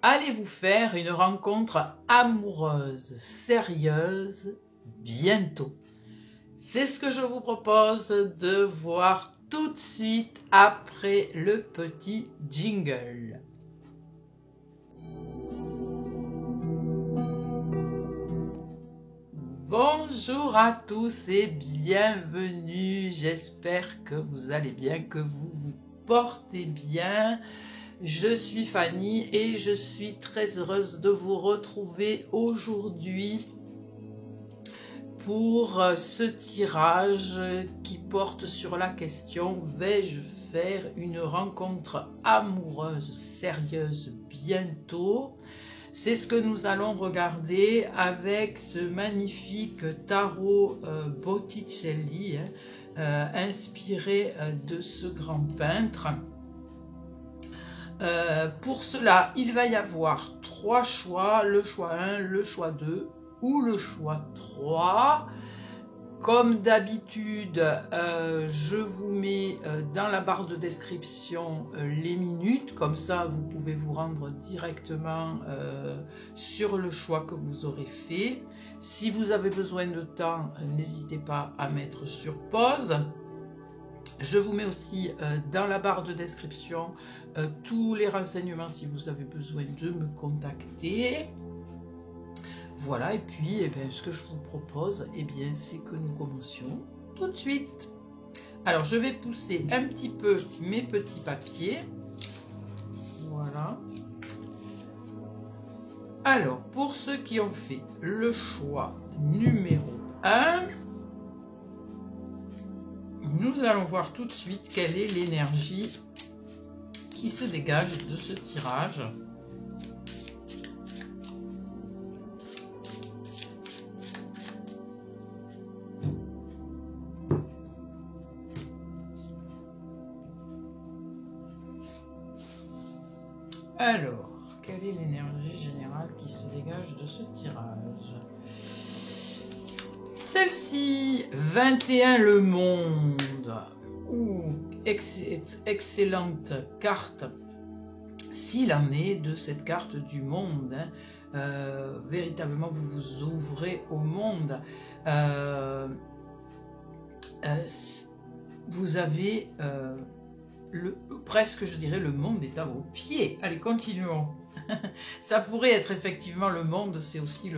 Allez-vous faire une rencontre amoureuse, sérieuse, bientôt? C'est ce que je vous propose de voir tout de suite après le petit jingle. Bonjour à tous et bienvenue. J'espère que vous allez bien, que vous vous portez bien. Je suis Fanny et je suis très heureuse de vous retrouver aujourd'hui pour ce tirage qui porte sur la question: vais-je faire une rencontre amoureuse sérieuse bientôt? C'est ce que nous allons regarder avec ce magnifique tarot Botticelli, inspiré de ce grand peintre. Pour cela, il va y avoir 3 choix, le choix 1, le choix 2 ou le choix 3. Comme d'habitude, je vous mets dans la barre de description les minutes, comme ça vous pouvez vous rendre directement sur le choix que vous aurez fait. Si vous avez besoin de temps, n'hésitez pas à mettre sur pause. Je vous mets aussi dans la barre de description tous les renseignements si vous avez besoin de me contacter. Voilà, et puis ce que je vous propose, c'est que nous commencions tout de suite. Alors, je vais pousser un petit peu mes petits papiers. Voilà. Alors, pour ceux qui ont fait le choix numéro 1, nous allons voir tout de suite quelle est l'énergie qui se dégage de ce tirage. Alors, quelle est l'énergie générale qui se dégage de ce tirage? Celle-ci, 21, le monde. Excellente carte, s'il en est de cette carte du monde. Véritablement, vous vous ouvrez au monde. Vous avez... presque, je dirais, le monde est à vos pieds. Allez, continuons. Ça pourrait être effectivement le monde, c'est aussi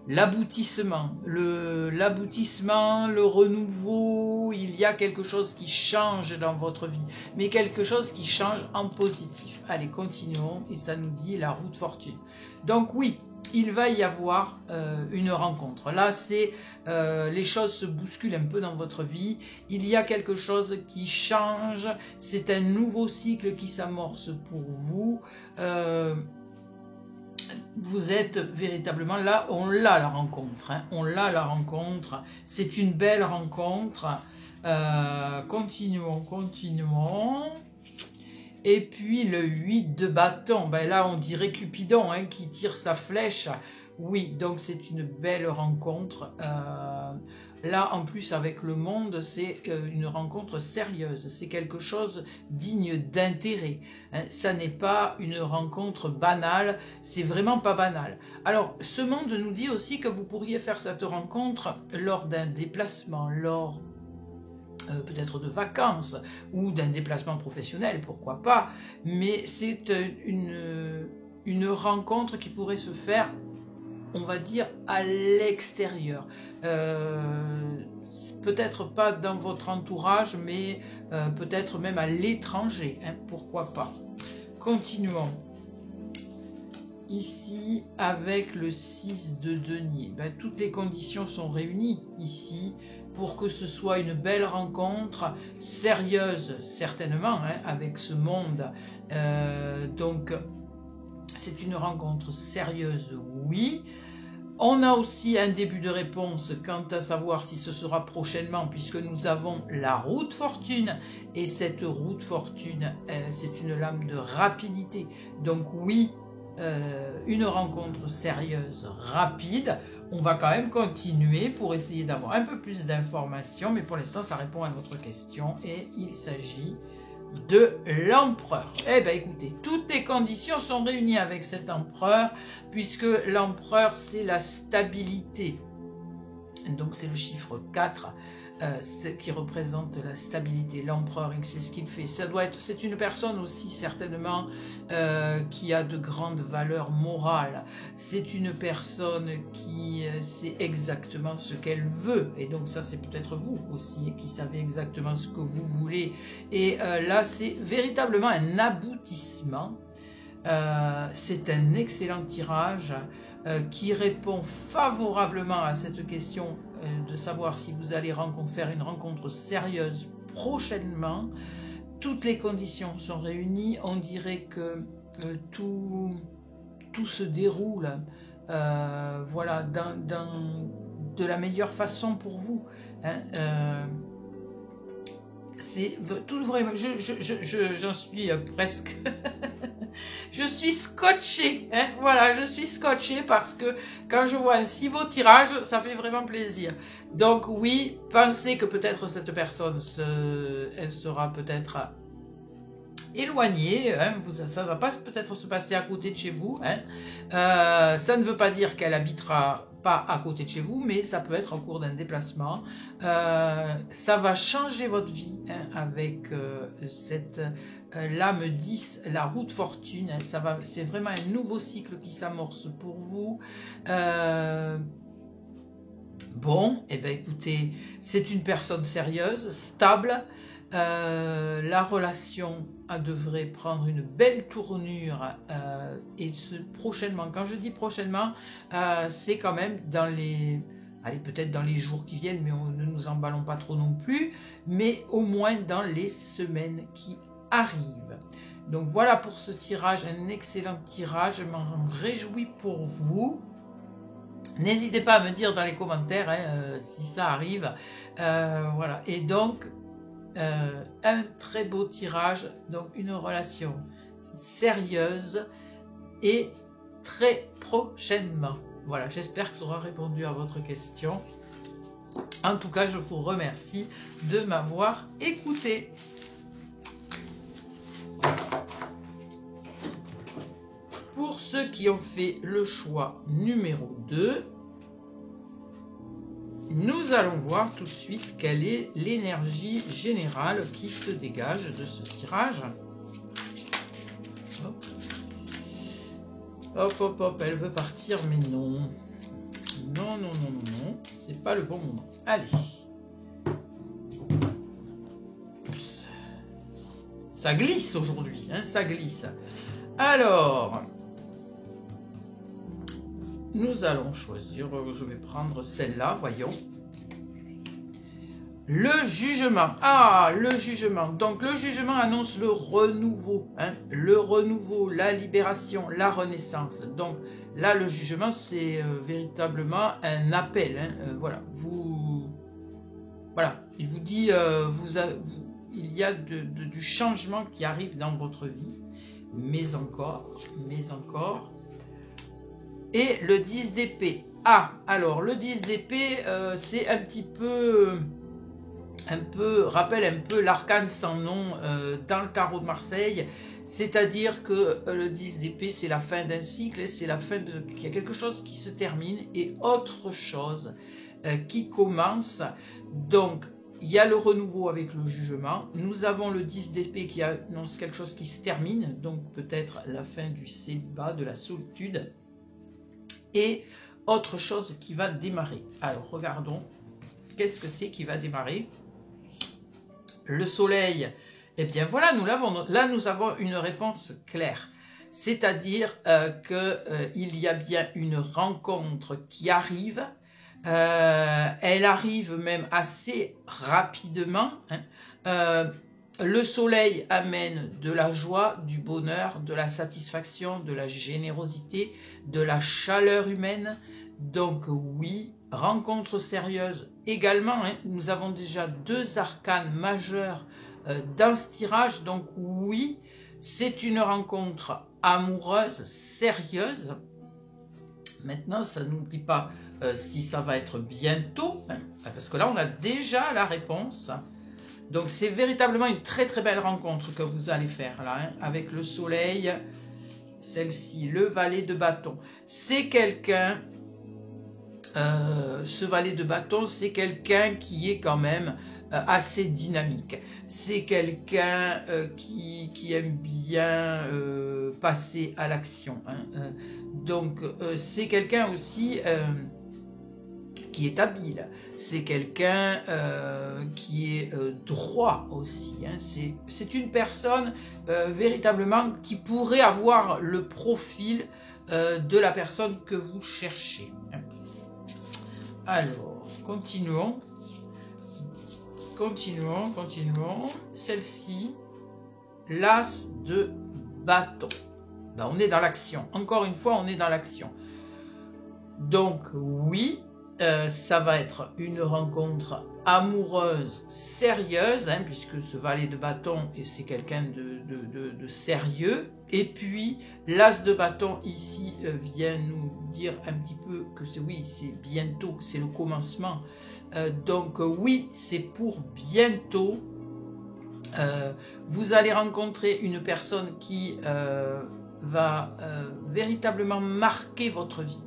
l'aboutissement. L'aboutissement, le renouveau, il y a quelque chose qui change dans votre vie, mais quelque chose qui change en positif. Allez, continuons, et ça nous dit la roue de fortune. Donc oui, il va y avoir une rencontre. Là, les choses se bousculent un peu dans votre vie. Il y a quelque chose qui change. C'est un nouveau cycle qui s'amorce pour vous. Vous êtes véritablement là. On l'a la rencontre. On l'a la rencontre. C'est une belle rencontre. Continuons. Et puis le 8 de bâton, là on dirait Cupidon qui tire sa flèche. Oui, donc c'est une belle rencontre. Là en plus avec le monde, c'est une rencontre sérieuse. C'est quelque chose digne d'intérêt. Ça n'est pas une rencontre banale, c'est vraiment pas banal. Alors ce monde nous dit aussi que vous pourriez faire cette rencontre lors d'un déplacement, lors peut-être de vacances ou d'un déplacement professionnel, pourquoi pas, mais c'est une rencontre qui pourrait se faire, on va dire, à l'extérieur. Peut-être pas dans votre entourage, mais peut-être même à l'étranger, pourquoi pas. Continuons. Ici, avec le 6 de denier, toutes les conditions sont réunies ici pour que ce soit une belle rencontre, sérieuse certainement, avec ce monde. Donc, c'est une rencontre sérieuse, oui. On a aussi un début de réponse quant à savoir si ce sera prochainement, puisque nous avons la roue de fortune. Et cette roue de fortune, c'est une lame de rapidité. Donc oui, une rencontre sérieuse, rapide. On va quand même continuer pour essayer d'avoir un peu plus d'informations, mais pour l'instant, ça répond à votre question et il s'agit de l'empereur. Eh bien, écoutez, toutes les conditions sont réunies avec cet empereur, puisque l'empereur, c'est la stabilité. Donc, c'est le chiffre 4 qui représente la stabilité. L'empereur, c'est ce qu'il fait. C'est une personne aussi, certainement, qui a de grandes valeurs morales. C'est une personne qui sait exactement ce qu'elle veut. Et donc, ça, c'est peut-être vous aussi, qui savez exactement ce que vous voulez. Et là, c'est véritablement un aboutissement. C'est un excellent tirage qui répond favorablement à cette question de savoir si vous allez faire une rencontre sérieuse prochainement. Toutes les conditions sont réunies. On dirait que tout se déroule voilà, de la meilleure façon pour vous. Hein, c'est tout vraiment. J'en suis presque. Je suis scotchée, hein, voilà, je suis scotchée parce que quand je vois un si beau tirage, ça fait vraiment plaisir. Donc oui, pensez que peut-être cette personne, elle sera peut-être éloignée, hein, ça ne va pas peut-être se passer à côté de chez vous. Hein. Ça ne veut pas dire qu'elle habitera pas à côté de chez vous, mais ça peut être au cours d'un déplacement. Ça va changer votre vie hein, avec cette lame 10, la roue de fortune. Hein, c'est vraiment un nouveau cycle qui s'amorce pour vous. Bon, eh bien écoutez, c'est une personne sérieuse, stable. La relation devrait prendre une belle tournure et prochainement, quand je dis prochainement, c'est quand même dans les, allez peut-être dans les jours qui viennent, mais ne nous emballons pas trop non plus, mais au moins dans les semaines qui arrivent. Donc voilà pour ce tirage, un excellent tirage, je m'en réjouis pour vous. N'hésitez pas à me dire dans les commentaires hein, si ça arrive. Voilà, et donc un très beau tirage, donc une relation sérieuse et très prochainement. Voilà, j'espère que ça aura répondu à votre question. En tout cas, je vous remercie de m'avoir écouté. Pour ceux qui ont fait le choix numéro 2, nous allons voir tout de suite quelle est l'énergie générale qui se dégage de ce tirage. Hop. Hop, hop, hop, elle veut partir, mais non. Non, non, non, non, non, c'est pas le bon moment. Allez. Oups. Ça glisse aujourd'hui, hein, ça glisse. Alors, nous allons choisir, je vais prendre celle-là, voyons. Le jugement. Ah, le jugement. Donc, le jugement annonce le renouveau. Hein, le renouveau, la libération, la renaissance. Donc, là, le jugement, c'est véritablement un appel. Hein, voilà. Voilà. Il vous dit, il y a du changement qui arrive dans votre vie. Mais encore. Et le 10 d'épée. Ah, alors, le 10 d'épée, c'est un petit peu... rappelle un peu l'arcane sans nom dans le tarot de Marseille, c'est-à-dire que le 10 d'épée, c'est la fin d'un cycle, c'est la fin il y a quelque chose qui se termine et autre chose qui commence. Donc, il y a le renouveau avec le jugement. Nous avons le 10 d'épée qui annonce quelque chose qui se termine, donc peut-être la fin du célibat, de la solitude, et autre chose qui va démarrer. Alors, regardons, qu'est-ce que c'est qui va démarrer ? Le soleil, eh bien voilà, nous l'avons. Là, nous avons une réponse claire. C'est-à-dire qu'il y a bien une rencontre qui arrive. Elle arrive même assez rapidement. Hein. Le soleil amène de la joie, du bonheur, de la satisfaction, de la générosité, de la chaleur humaine. Donc oui, rencontre sérieuse également. Hein. Nous avons déjà 2 arcanes majeurs dans ce tirage. Donc oui, c'est une rencontre amoureuse, sérieuse. Maintenant, ça ne nous dit pas si ça va être bientôt. Hein, parce que là, on a déjà la réponse. Donc c'est véritablement une très très belle rencontre que vous allez faire là. Hein, avec le soleil. celle-ci, le valet de bâton. C'est quelqu'un, ce valet de bâton, c'est quelqu'un qui est quand même assez dynamique. C'est quelqu'un qui aime bien passer à l'action. Hein. Donc, c'est quelqu'un aussi qui est habile. C'est quelqu'un qui est droit aussi. Hein. C'est une personne véritablement qui pourrait avoir le profil de la personne que vous cherchez. Hein. Alors, continuons. Continuons. Celle-ci, l'as de bâton. Ben, on est dans l'action. Encore une fois, on est dans l'action. Donc, oui, ça va être une rencontre amoureuse, sérieuse, hein, puisque ce valet de bâton, c'est quelqu'un de sérieux. Et puis, l'as de bâton ici vient nous dire un petit peu que c'est bientôt, c'est le commencement. Donc oui, c'est pour bientôt. Vous allez rencontrer une personne qui va véritablement marquer votre vie.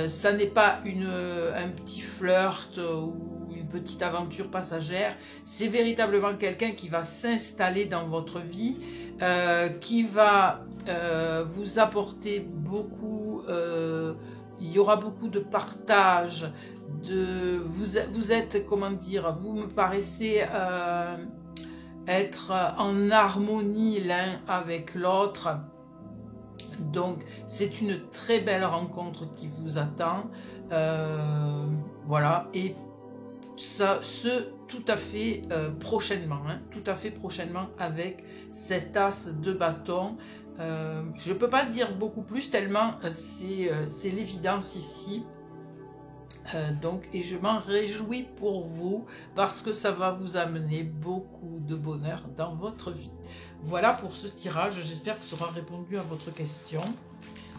Ça n'est pas un petit flirt ou une petite aventure passagère, c'est véritablement quelqu'un qui va s'installer dans votre vie, qui va vous apporter beaucoup, il y aura beaucoup de partage, vous êtes, comment dire, vous me paraissez être en harmonie l'un avec l'autre. Donc, c'est une très belle rencontre qui vous attend. Voilà, et ça, tout à fait prochainement, hein, tout à fait prochainement avec cet as de bâton. Je ne peux pas dire beaucoup plus tellement c'est l'évidence ici. Donc, et je m'en réjouis pour vous parce que ça va vous amener beaucoup de bonheur dans votre vie. Voilà pour ce tirage, j'espère que ça aura répondu à votre question.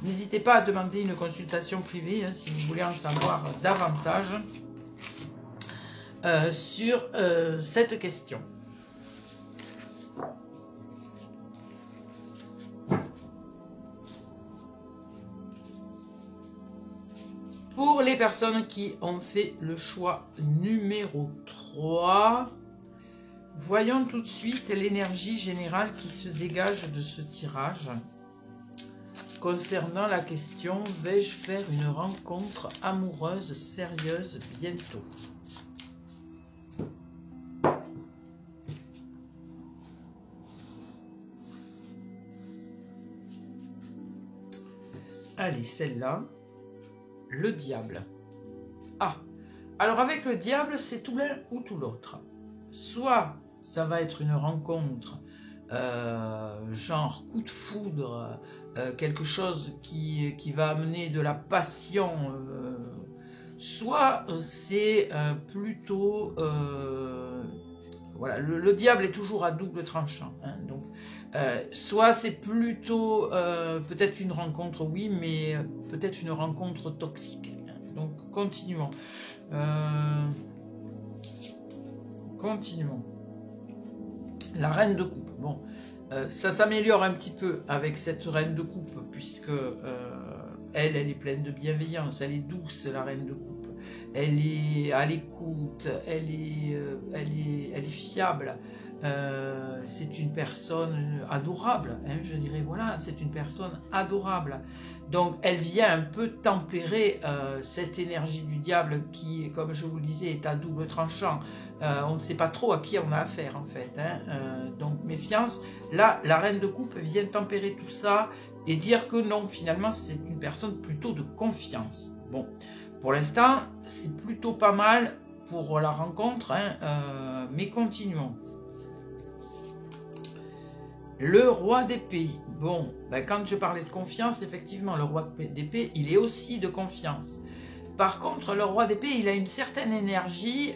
N'hésitez pas à demander une consultation privée hein, si vous voulez en savoir davantage sur cette question. Pour les personnes qui ont fait le choix numéro 3, voyons tout de suite l'énergie générale qui se dégage de ce tirage. Concernant la question, vais-je faire une rencontre amoureuse sérieuse bientôt? Allez, celle-là. Le diable. Ah, alors avec le diable, c'est tout l'un ou tout l'autre. Soit ça va être une rencontre, genre coup de foudre, quelque chose qui va amener de la passion, soit c'est plutôt... voilà, le diable est toujours à double tranchant. Hein, donc, soit c'est plutôt peut-être une rencontre, oui, mais peut-être une rencontre toxique. Donc, continuons. Continuons. La reine de coupe. Bon, ça s'améliore un petit peu avec cette reine de coupe, puisque elle est pleine de bienveillance, elle est douce, la reine de coupe. Elle est à l'écoute, elle est fiable. C'est une personne adorable, hein, je dirais, voilà, c'est une personne adorable. Donc, elle vient un peu tempérer cette énergie du diable qui, comme je vous le disais, est à double tranchant. On ne sait pas trop à qui on a affaire, en fait. Hein. Donc, méfiance. Là, la reine de coupe vient tempérer tout ça et dire que non, finalement, c'est une personne plutôt de confiance. Bon, pour l'instant, c'est plutôt pas mal pour la rencontre, hein, mais continuons. Le roi d'épée. Bon, ben quand je parlais de confiance, effectivement, le roi d'épée, il est aussi de confiance. Par contre, le roi d'épée, il a une certaine énergie.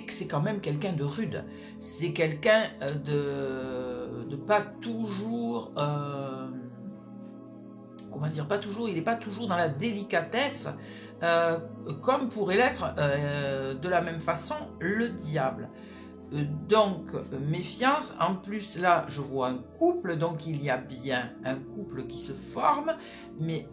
C'est quand même quelqu'un de rude. C'est quelqu'un de pas toujours... comment dire, pas toujours, il n'est pas toujours dans la délicatesse, comme pourrait l'être de la même façon le diable. Donc, méfiance. En plus, là, je vois un couple, donc il y a bien un couple qui se forme. Mais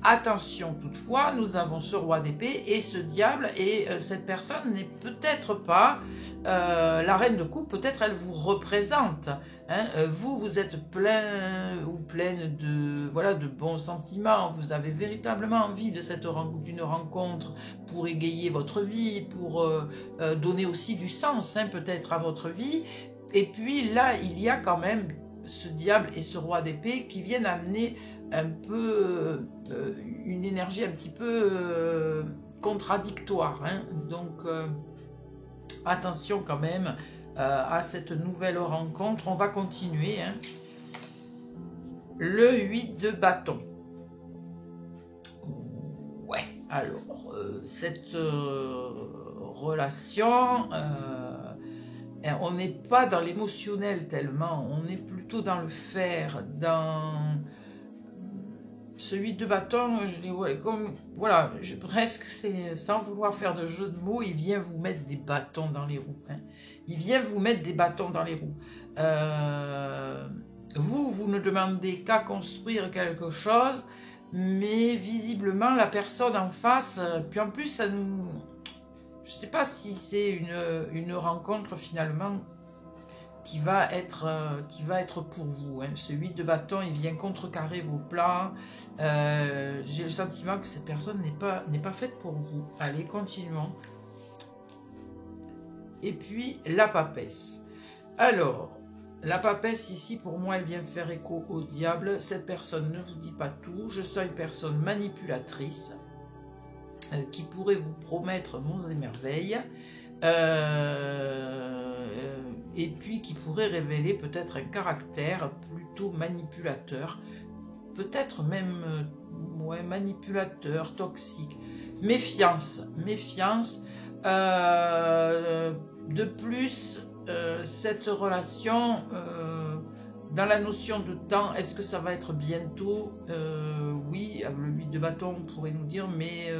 attention toutefois, nous avons ce roi d'épée et ce diable. Et cette personne n'est peut-être pas la reine de coupe. Peut-être elle vous représente. Hein. Vous êtes plein ou pleine de, voilà, de bons sentiments. Vous avez véritablement envie de d'une rencontre pour égayer votre vie, pour donner aussi du sens, hein, peut-être à votre vie. Et puis là, il y a quand même ce diable et ce roi d'épée qui viennent amener un peu une énergie un petit peu contradictoire. Hein. Donc, attention quand même à cette nouvelle rencontre. On va continuer. Hein. Le 8 de bâton. Ouais, alors, cette relation... on n'est pas dans l'émotionnel tellement, on est plutôt dans le faire, dans ce 8 de bâton, je dis, ouais, comme, voilà, presque, sans vouloir faire de jeu de mots, il vient vous mettre des bâtons dans les roues. Hein. Il vient vous mettre des bâtons dans les roues. Vous ne demandez qu'à construire quelque chose, mais visiblement, la personne en face, puis en plus, ça nous... Je ne sais pas si c'est une rencontre finalement qui va être pour vous. Hein. Ce 8 de bâton, il vient contrecarrer vos plans. J'ai le sentiment que cette personne n'est pas faite pour vous. Allez, continuons. Et puis, la papesse. Alors, la papesse ici, pour moi, elle vient faire écho au diable. Cette personne ne vous dit pas tout. Je sens une personne manipulatrice. Qui pourrait vous promettre monts et merveilles, et puis qui pourrait révéler peut-être un caractère plutôt manipulateur, peut-être même ouais, manipulateur, toxique. Méfiance, méfiance. De plus, cette relation... dans la notion de temps, est-ce que ça va être bientôt? Oui, le 8 de bâton, on pourrait nous dire, mais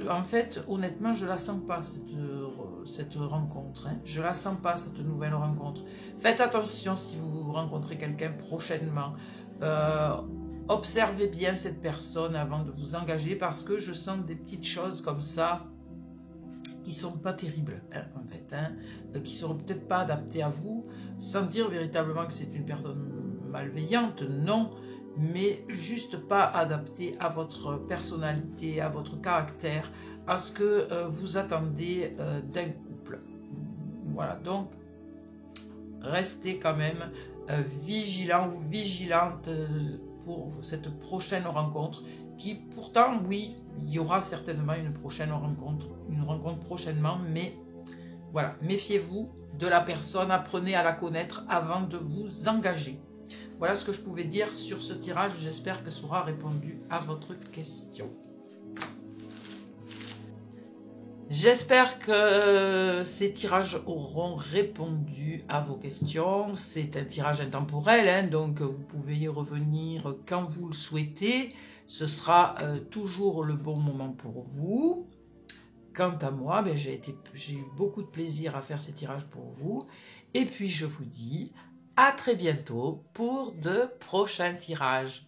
en fait, honnêtement, je ne la sens pas, cette rencontre. Hein. Je ne la sens pas, cette nouvelle rencontre. Faites attention si vous rencontrez quelqu'un prochainement. Observez bien cette personne avant de vous engager, parce que je sens des petites choses comme ça qui sont pas terribles, hein, en fait, hein, qui seront peut-être pas adaptées à vous, sans dire véritablement que c'est une personne malveillante, non, mais juste pas adaptée à votre personnalité, à votre caractère, à ce que vous attendez d'un couple. Voilà, donc restez quand même vigilant ou vigilante pour cette prochaine rencontre qui pourtant, oui, il y aura certainement une rencontre prochainement, mais voilà, méfiez-vous de la personne, apprenez à la connaître avant de vous engager. Voilà ce que je pouvais dire sur ce tirage, j'espère que ça aura répondu à votre question. J'espère que ces tirages auront répondu à vos questions. C'est un tirage intemporel, hein, donc vous pouvez y revenir quand vous le souhaitez. Ce sera toujours le bon moment pour vous. Quant à moi, ben, j'ai eu beaucoup de plaisir à faire ces tirages pour vous. Et puis je vous dis à très bientôt pour de prochains tirages.